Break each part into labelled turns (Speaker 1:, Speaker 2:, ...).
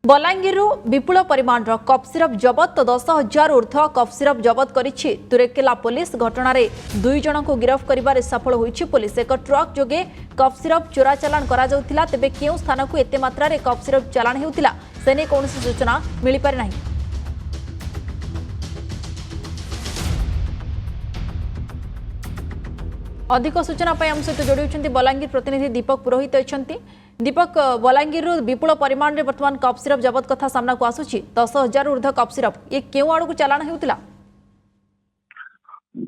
Speaker 1: बलांगीर विपुल परिमाण cough syrup जबत 10,000 ऊर्ध्व cough syrup जबत करिछि तुरेकेला police. घटना दुई जन को गिरफ्त करिबारे सफल होइछि पुलिस। एक ट्रक जोगे कफ सिरप चोरा चालान करा जाउथिला, तेबे केउ स्थान को एते मात्रा रे कफ सिरप चालान हेउथिला सेने कोनोसी सूचना मिलि पारि नाही। अधिक सूचना आम सहित जोड़ी बलांगीर प्रतिनिधि दीपक पुरोहित अच्छा। दीपक, बलांगीर विपुल परिमाण में बर्तमान कफ सिरप जबत कथा सामना को आसुची 10,000 ऊर्ध्व कफ सिरप ये क्यों आड़ को चालाण होता?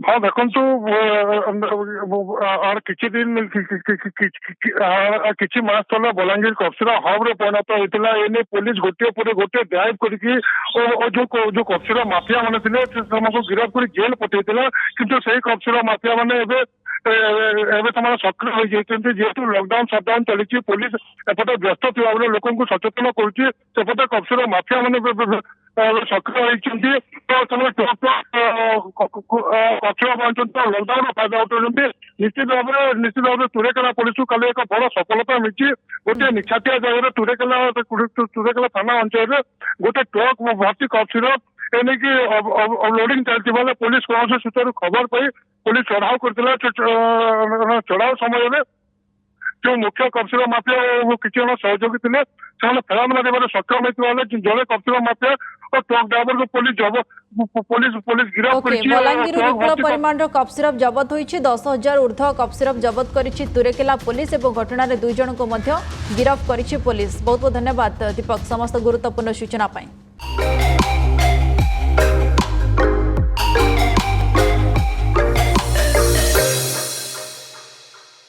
Speaker 2: हाँ देखु किसी दिन किसी मास तले बलांगीर कफसिरा हब रे परिणत होता। एने पुलिस गोटे पर गोटे ड्राइव करके जो कफसिरा माफिया मैंने गिरफ्त कर जेल पठे किंतु से कफसिरा माफिया मैंने सक्रिय हो जाती। जेहेतु लॉकडाउन सटडाउन चली पुलिस एपटे व्यस्त थी लोक सचेतन करपटे कफसिरा माफिया मैंने सक्रिय होती। लॉकडाउन फायदा उठाते निश्चित भाव में तुरेकेला पुलिस को कल एक बड़ सफलता मिली। गोटे निछाटिया जगह तुरेकेला थाना अंचल गोटे ट्रक भर्ती कफ सिरप एने की अनलोडिंग चलती पुलिस कौन सूत्र खबर पाई पुलिस चढ़ाव करथिला। चढ़ाव समय जो मुख्य कफसिरप माफिया किसी जन सहयोगी थे फेरामला देवे सक्षम होते जड़े कफसिरप माफिया और ट्रक ड्राइवर को पुलिस गिरफ्त कर।
Speaker 1: बलांगीर विपुल परिमाण कफ सिरप जबत होइछि 10,000 ऊर्ध्व कफ सिरप जबत करिछि तुरेकेला पुलिस और घटना दुई जन को गिरफ्त करिछि पुलिस। बहुत बहुत धन्यवाद दीपक समस्त गुरुत्वपूर्ण सूचना पाई।